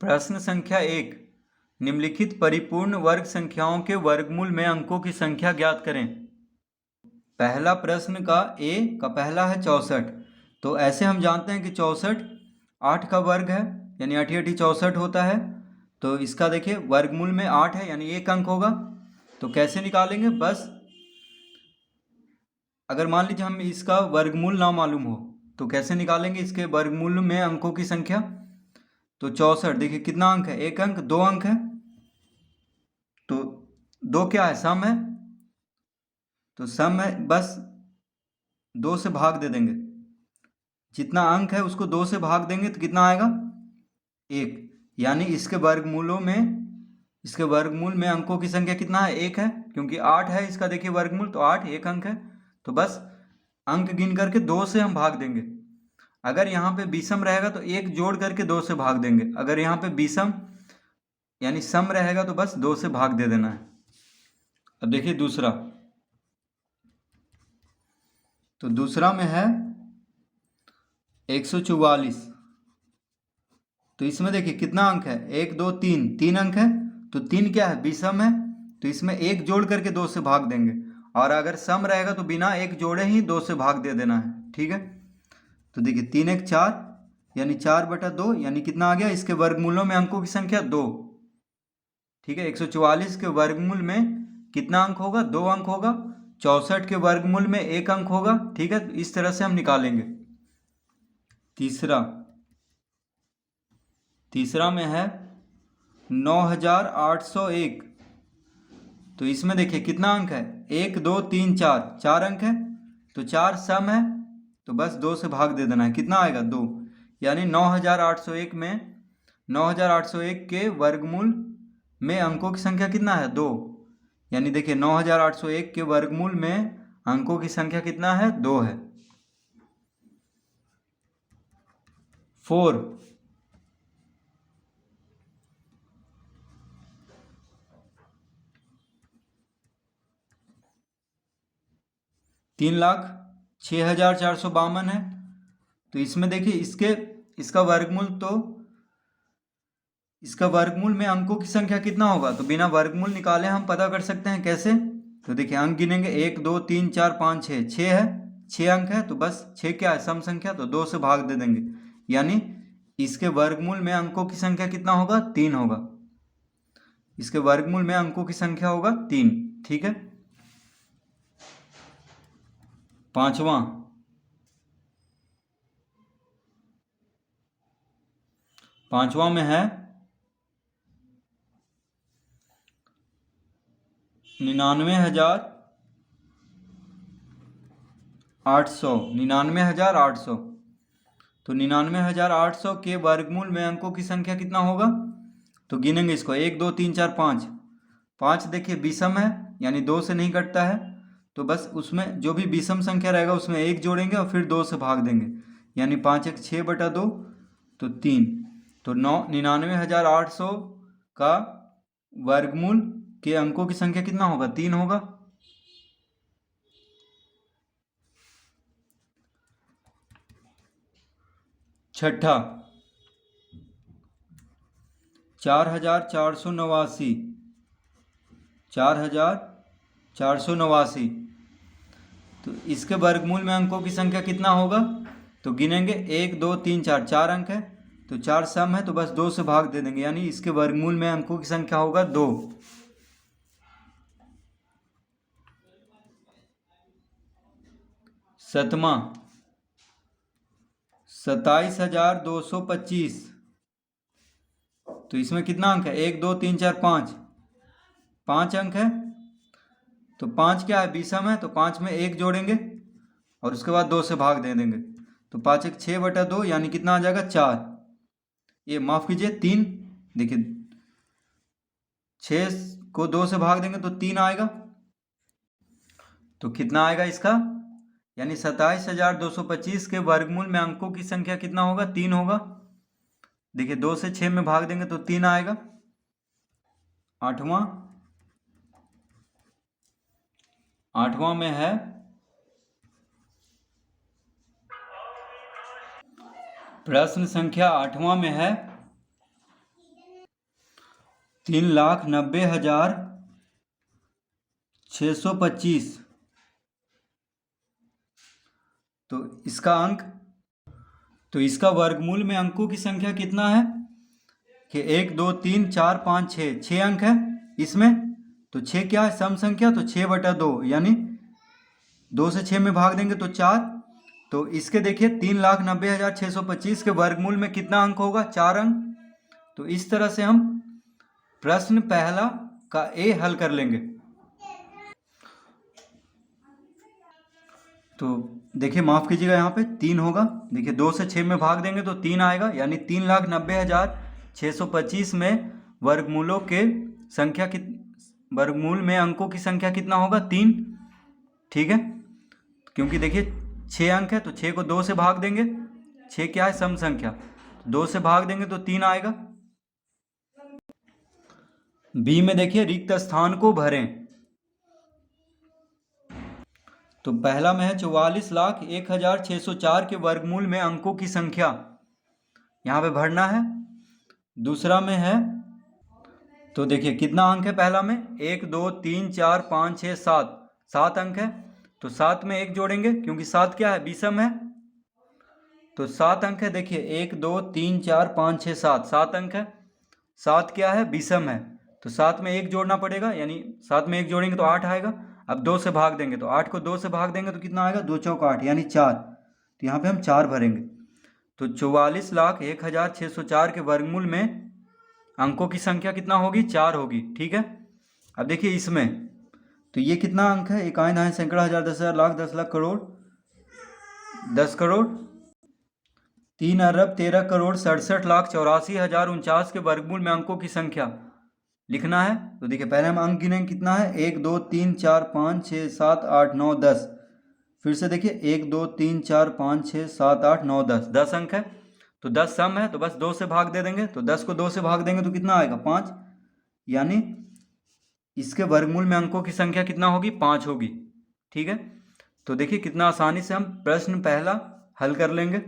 प्रश्न संख्या 1, निम्नलिखित परिपूर्ण वर्ग संख्याओं के वर्गमूल में अंकों की संख्या ज्ञात करें। पहला प्रश्न का ए का पहला है 64। तो ऐसे हम जानते हैं कि 64 8 का वर्ग है, यानी 8 8 64 होता है। तो इसका देखिए वर्गमूल में 8 है, यानी 1 अंक होगा। तो कैसे निकालेंगे, बस अगर मान लीजिए हम इसका वर्गमूल ना मालूम हो तो कैसे निकालेंगे इसके वर्गमूल में अंकों की संख्या। तो 64 देखिए कितना अंक है, 1 अंक, 2 अंक है। तो 2 क्या है, सम है। तो सम है, बस 2 से भाग दे देंगे। जितना अंक है उसको 2 से भाग देंगे तो कितना आएगा, 1। यानी इसके वर्गमूल में अंकों की संख्या कितना है, 1 है। क्योंकि 8 है इसका देखिए वर्गमूल, तो 8 1 अंक है। तो बस अंक गिन करके 2 से हम भाग देंगे। अगर यहाँ पे विषम रहेगा तो 1 जोड़ करके 2 से भाग देंगे। अगर यहाँ पे विषम यानी सम रहेगा तो बस 2 से भाग दे देना है। अब देखिए दूसरा, तो दूसरा में है 144। तो इसमें देखिए कितना अंक है, 1 2 3, 3 अंक है। तो 3 क्या है, विषम है। तो इसमें 1 जोड़ करके 2 से भाग देंगे। और अगर सम रहेगा तो बिना 1 जोड़े ही 2 से भाग दे देना है, ठीक है। तो देखिए 3 1 4, यानी 4/2, यानी कितना आ गया, इसके वर्गमूलों में अंकों की संख्या 2। ठीक है, 144 के वर्गमूल में कितना अंक होगा, 2 अंक होगा। 64 के वर्गमूल में 1 अंक होगा। ठीक है, तो इस तरह से हम निकालेंगे। तीसरा में है 9801। तो इसमें देखिए कितना अंक है, 1 2 3 4, 4 अंक है। तो 4 सम है, तो बस 2 से भाग दे देना है। कितना आएगा, 2। यानी 9801 के वर्गमूल में अंकों की संख्या कितना है, 2। यानी देखिए 9801 के वर्गमूल में अंकों की संख्या कितना है, 2 है। 4 3,06,452 है। तो इसमें देखिए इसका वर्गमूल में अंकों की संख्या कितना होगा। तो बिना वर्गमूल निकाले हम पता कर सकते हैं, कैसे। तो देखिए अंक गिनेंगे, 1 2 3 4 5 6, 6 है, 6 अंक है। तो बस 6 क्या है, सम संख्या, तो 2 से भाग दे देंगे। यानी इसके वर्गमूल में अंकों की संख्या कितना होगा, 3 होगा। इसके वर्गमूल में अंकों की संख्या होगा 3। ठीक है, पांचवा में है 99,800। तो 99,800 के वर्गमूल में अंकों की संख्या कितना होगा। तो गिनेंगे इसको, 1 2 3 4 5। 5 देखिए विषम है, यानी 2 से नहीं कटता है। तो बस उसमें जो भी विषम संख्या रहेगा उसमें 1 जोड़ेंगे और फिर 2 से भाग देंगे। यानी 5 1 6/2, तो 3। तो 99,800 का वर्गमूल के अंकों की संख्या कितना होगा, 3 होगा। छठा 4,489। 4,489। तो इसके वर्गमूल में अंकों की संख्या कितना होगा। तो गिनेंगे, 1 2 3 4, 4 अंक है। तो 4 सम है, तो बस 2 से भाग दे देंगे। यानी इसके वर्गमूल में अंकों की संख्या होगा 2। सतमा 27,225। तो इसमें कितना अंक है, 1 2 3 4 5, 5 अंक है। तो 5 क्या है, विषम है। तो 5 में 1 जोड़ेंगे और उसके बाद 2 से भाग दे देंगे। तो 5 1 6/2, यानी कितना आ जाएगा, 4। ये माफ कीजिए, 3। देखिए 6 को 2 से भाग देंगे तो 3 आएगा। तो कितना आएगा इसका, यानी 27,225 के वर्गमूल में अंकों की संख्या कितना होगा, 3 होगा। देखिए 2 से 6 में भाग देंगे तो 3 आएगा। आठवां में है प्रश्न संख्या 8वां में है 3,90,625। तो इसका वर्गमूल में अंकों की संख्या कितना है कि 1 2 3 4 5 6, 6 अंक है इसमें। तो 6 क्या है सम संख्या, तो 6/2 यानी 2 से 6 में भाग देंगे तो 4। तो इसके देखिए 3,90,625 के वर्गमूल में कितना अंक होगा, 4 अंक। तो इस तरह से हम प्रश्न पहला का ए हल कर लेंगे। तो देखिए माफ कीजिएगा, यहाँ पे 3 होगा। देखिए 2 से 6 में भाग देंगे तो 3 आएगा, यानी 3,90,625 में वर्गमूलों के संख्या वर्गमूल में अंकों की संख्या कितना होगा, 3। ठीक है, क्योंकि देखिए 6 अंक है तो 6 को 2 से भाग देंगे। 6 क्या है सम संख्या, 2 से भाग देंगे तो 3 आएगा। बी में देखिए रिक्त स्थान को भरें। तो पहला में है 44,01,604 के वर्गमूल में अंकों की संख्या, यहाँ पे भरना है। दूसरा में है, तो देखिए कितना अंक है पहला में, 1 2 3 4 5 6 7, 7 अंक है। तो 7 में 1 जोड़ेंगे क्योंकि 7 क्या है विषम है। तो 7 अंक है, देखिए 1 2 3 4 5 6 7, 7 अंक है। 7 क्या है विषम है, तो 7 में 1 जोड़ना पड़ेगा, यानी 7 में 1 जोड़ेंगे तो 8 आएगा। अब 2 से भाग देंगे तो 8 को 2 से भाग देंगे तो कितना आएगा, 2 चौक 8 यानी 4। तो यहाँ पे हम 4 भरेंगे। तो 44,01,604 के वर्गमूल में अंकों की संख्या कितना होगी, 4 होगी। ठीक है, अब देखिए इसमें तो ये कितना अंक है, इकाई दाएं सैकड़ा हजार 10,000 लाख 10 लाख करोड़ 10 करोड़ 3 अरब 13 करोड़ 67,84,049 के वर्गमूल में अंकों की संख्या लिखना है। तो देखिए पहले हम अंक गिनेंगे, कितना है 1 2 3 4 5 6 7 8 9 10। फिर से देखिए 1 2 3 4 5 6 7 8 9 10, 10 अंक है। तो 10 सम है तो बस 2 से भाग दे देंगे। तो 10 को 2 से भाग देंगे तो कितना आएगा, 5। यानी इसके वर्गमूल में अंकों की संख्या कितना होगी, 5 होगी। ठीक है, तो देखिए कितना आसानी से हम प्रश्न पहला हल कर लेंगे।